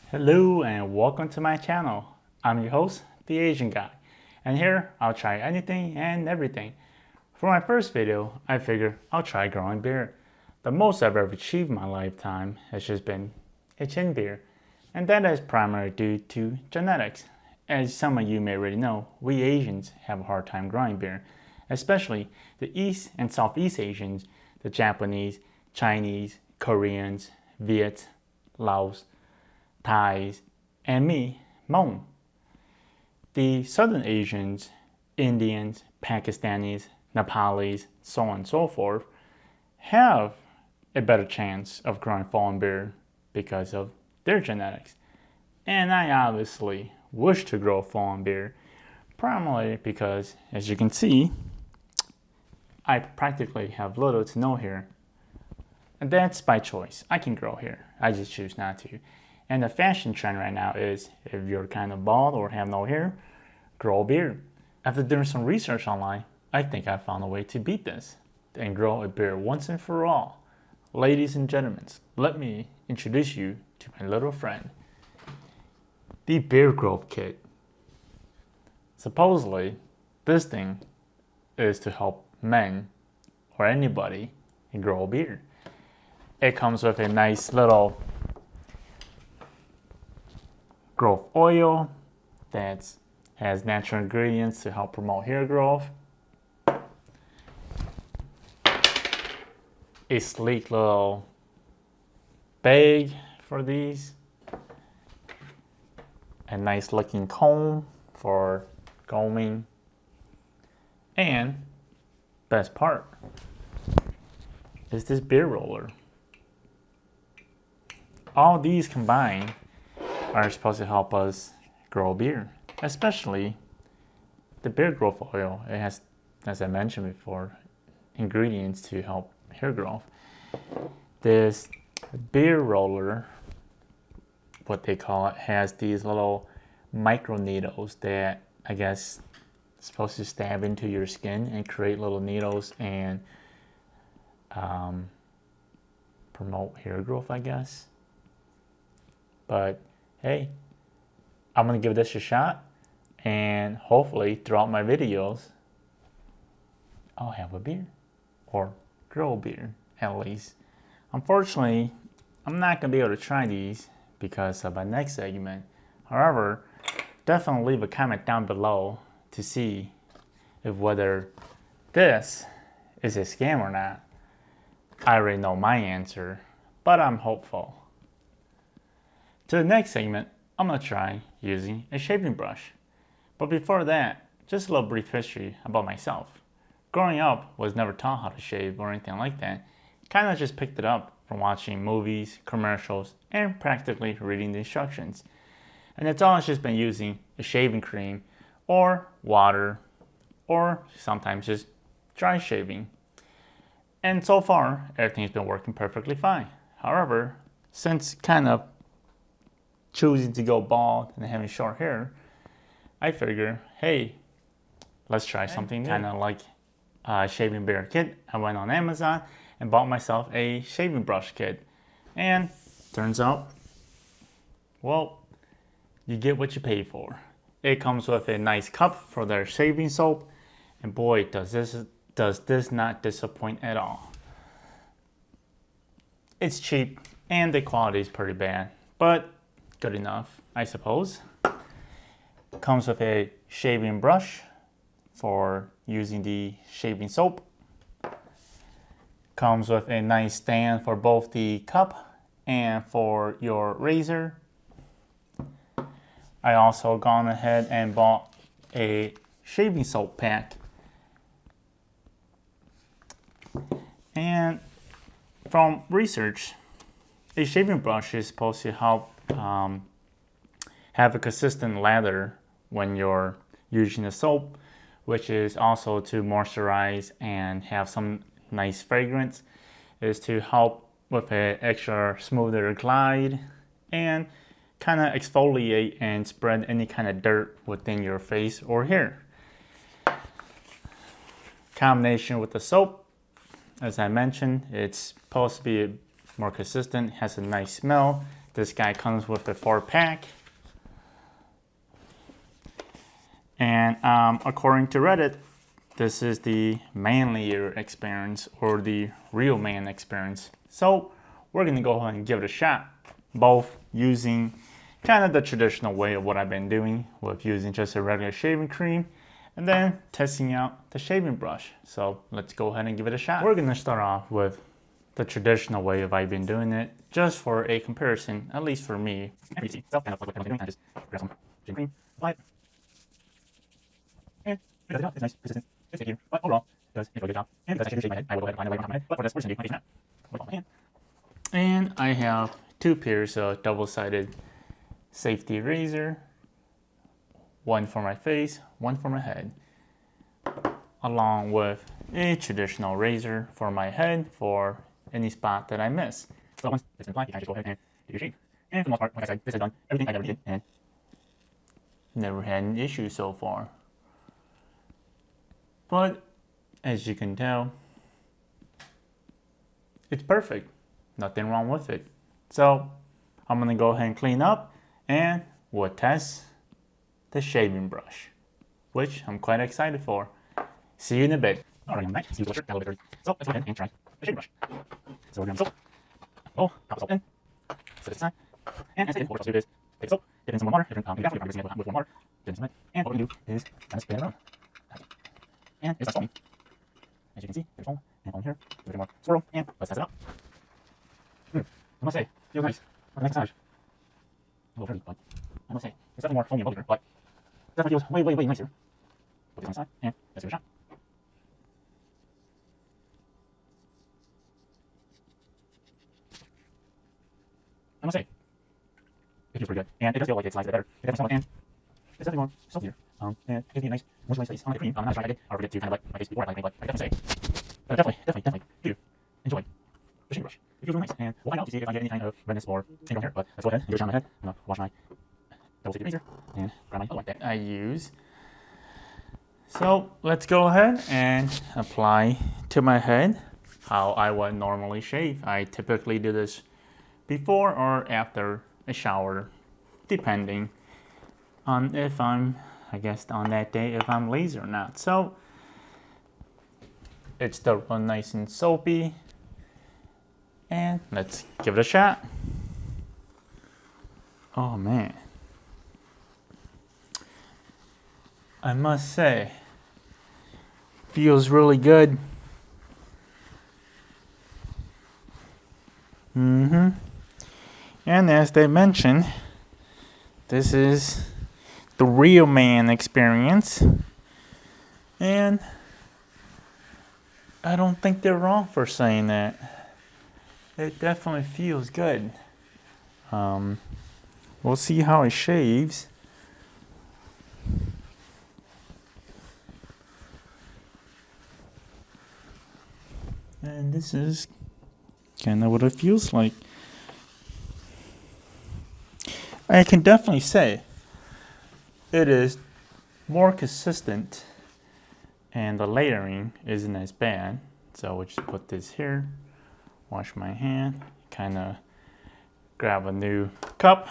Hello and welcome to my channel. I'm your host, the Asian guy, and here I'll try anything and everything. For my first video, I figured I'll try growing beer. The most I've ever achieved in my lifetime has just been a chin beer, and that is primarily due to genetics. As some of you may already know, we Asians have a hard time growing beer, especially the East and Southeast Asians, the Japanese, Chinese, Koreans, Viet, Laos, Thais, and me, Hmong. The Southern Asians, Indians, Pakistanis, Nepalis, so on and so forth, have a better chance of growing foreign beer because of their genetics. And I obviously wish to grow foreign beer, primarily because, as you can see, I practically have little to no hair. And that's by choice. I can grow hair. I just choose not to. And the fashion trend right now is, if you're kind of bald or have no hair, grow a beard. After doing some research online, I think I found a way to beat this and grow a beard once and for all. Ladies and gentlemen, let me introduce you to my little friend, the beard growth kit. Supposedly, this thing is to help men or anybody grow a beard. It comes with a nice little growth oil that has natural ingredients to help promote hair growth, a sleek little bag for these, a nice looking comb for combing, and best part is this beard roller. All these combined are supposed to help us grow a beard, especially the beard growth oil. It has, as I mentioned before, ingredients to help hair growth. This beard roller, what they call it, has these little micro needles that I guess supposed to stab into your skin and create little needles and promote hair growth, I guess. But hey, I'm gonna give this a shot, and hopefully throughout my videos I'll have a beard, or grow a beard at least. Unfortunately, I'm not gonna be able to try these because of my next segment. However, definitely leave a comment down below to see if whether this is a scam or not. I already know my answer, but I'm hopeful. To the next segment, I'm going to try using a shaving brush. But before that, just a little brief history about myself. Growing up, was never taught how to shave or anything like that. Kind of just picked it up from watching movies, commercials, and practically reading the instructions. And it's always just been using a shaving cream or water, or sometimes just dry shaving. And so far, everything's been working perfectly fine. However, since kind of choosing to go bald and having short hair, I figure, hey, let's try something kind of like a shaving bear kit. I went on Amazon and bought myself a shaving brush kit. And turns out, well, you get what you pay for. It comes with a nice cup for their shaving soap, and boy, does this not disappoint at all. It's cheap and the quality is pretty bad, but good enough, I suppose. Comes with a shaving brush for using the shaving soap. Comes with a nice stand for both the cup and for your razor. I also gone ahead and bought a shaving soap pack. And from research, a shaving brush is supposed to help have a consistent lather when you're using the soap, which is also to moisturize and have some nice fragrance, is to help with an extra smoother glide and kind of exfoliate and spread any kind of dirt within your face or hair. Combination with the soap, as I mentioned, it's supposed to be more consistent, has a nice smell, This guy comes with the 4-pack. And according to Reddit, this is the manlier experience, or the real man experience. So we're gonna go ahead and give it a shot, both using kind of the traditional way of what I've been doing with using just a regular shaving cream, and then testing out the shaving brush. So let's go ahead and give it a shot. We're gonna start off with the traditional way of I've been doing it, just for a comparison, at least for me. And you see, so kind of like what I'm doing, I just grab some shaving cream, apply it, and it does the job. It's nice, consistent, it's sticky, but overall, it does a really good job. And because I shave my head, I will go ahead and apply the way on top of my head, but for this, we're just gonna do my face now. With my hand. And I have 2 pairs of double-sided safety razor, one for my face, one for my head, along with a traditional razor for my head for any spot that I miss. So once it's applied, you can just go ahead and do your shave. And for the most part, like I said, this has done everything I ever did, and never had an issue so far. But as you can tell, it's perfect. Nothing wrong with it. So I'm gonna go ahead and clean up, and we'll test the shaving brush, which I'm quite excited for. See you in a bit. Alright, I'm back. See you got a little bit dirty. So let's go ahead and try the shaving brush. So we're gonna soap. Oh, pop the soap in. Set it aside. And as I did, what we're supposed to do is take the soap, dip it in some warm water, different after mixing it with warm water, dip it in some it, and what we're gonna do is kind of spin it around. And it's like foaming. As you can see, there's foam, and foam here. Give it a bit more swirl, and let's test it out. I must say, it feels nice. What a nice massage. A little dirty, but I must say, it's definitely more foamy and bubbly, but it definitely feels way, way, way nicer. Put this on the side, and let's give it a shot. I must say, it feels pretty good, and it does feel like it slides a bit better. It definitely smells, and it's definitely more silkier. And it gives me a nice moisturized face on the cream. I'm not sure I did. I'll forget to kind of like my face before I apply the cream, but I can definitely say, but I definitely do enjoy the shaving brush. It feels really nice, and we'll find out to see if I get any kind of redness or tangle hair. But let's go ahead and give it a shot on my head. I'm gonna wash my double-sided razor and grab my other one that I use. So let's go ahead and apply to my head how I would normally shave. I typically do this before or after a shower, depending on if I'm, I guess on that day, if I'm lazy or not. So it's still nice and soapy, and let's give it a shot. Oh man, I must say, feels really good. And as they mentioned, this is the real man experience, and I don't think they're wrong for saying that. It definitely feels good. We'll see how it shaves. And this is kind of what it feels like. I can definitely say it is more consistent, and the layering isn't as bad. So we'll just put this here, wash my hand, kind of grab a new cup,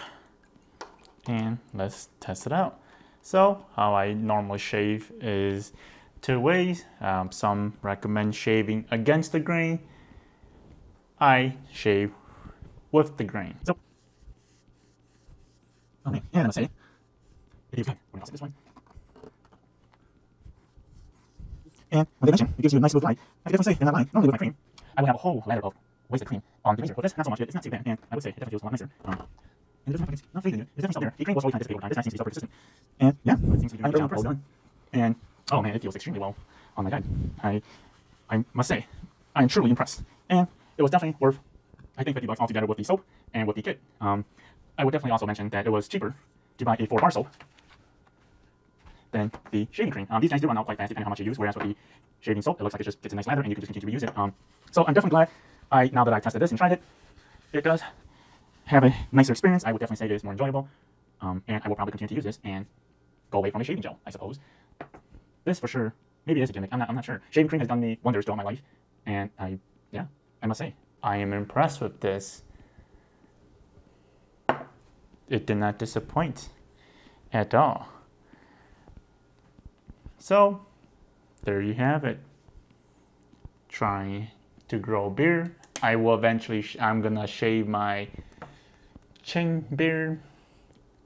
and let's test it out. So how I normally shave is 2 ways. Some recommend shaving against the grain. I shave with the grain. So, okay, and I'm gonna say, it feels good. We're gonna this one. And when they mention it gives you a nice smooth line, I can definitely say in that line, normally with my cream, I would have a whole lather of wasted cream on the razor. With this, not so much. It's not too bad, and I would say it definitely feels a lot nicer. And it doesn't have not fading. It's definitely still there. The cream will slowly kind of dissipate over time. This nice seems to be so persistent. And yeah, it seems to be doing a good job. Well done. And oh man, it feels extremely well on my head. I must say, I am truly impressed. And it was definitely worth, I think, $50 altogether with the soap and with the kit. I would definitely also mention that it was cheaper to buy a 4-bar soap than the shaving cream. These guys do run out quite fast depending on how much you use, whereas with the shaving soap, it looks like it just gets a nice lather and you can just continue to use it. So I'm definitely glad now that I've tested this and tried it, it does have a nicer experience. I would definitely say it is more enjoyable, and I will probably continue to use this and go away from a shaving gel, I suppose. This for sure, maybe it is a gimmick, I'm not sure. Shaving cream has done me wonders throughout my life, and I must say, I am impressed with this. it did not disappoint at all. So there you have it. Trying to grow beard. I will eventually, I'm gonna shave my chin beard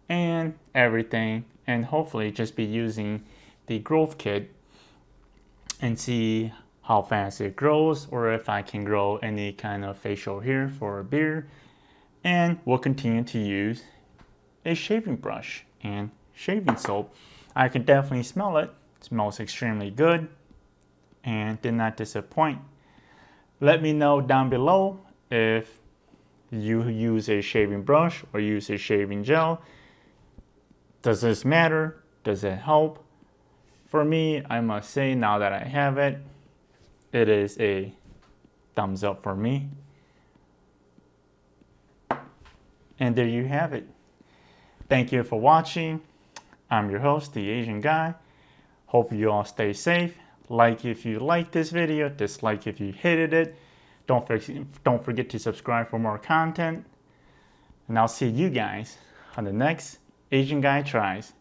and everything, and hopefully just be using the growth kit and see how fast it grows, or if I can grow any kind of facial hair for a beard. And we'll continue to use a shaving brush and shaving soap. I can definitely smell it. It smells extremely good and did not disappoint. Let me know down below if you use a shaving brush or use a shaving gel. Does this matter? Does it help? For me, I must say, now that I have it, it is a thumbs up for me. And there you have it. Thank you for watching. I'm your host, the Asian Guy. Hope you all stay safe. Like if you liked this video, dislike if you hated it. Don't forget to subscribe for more content. And I'll see you guys on the next Asian Guy Tries.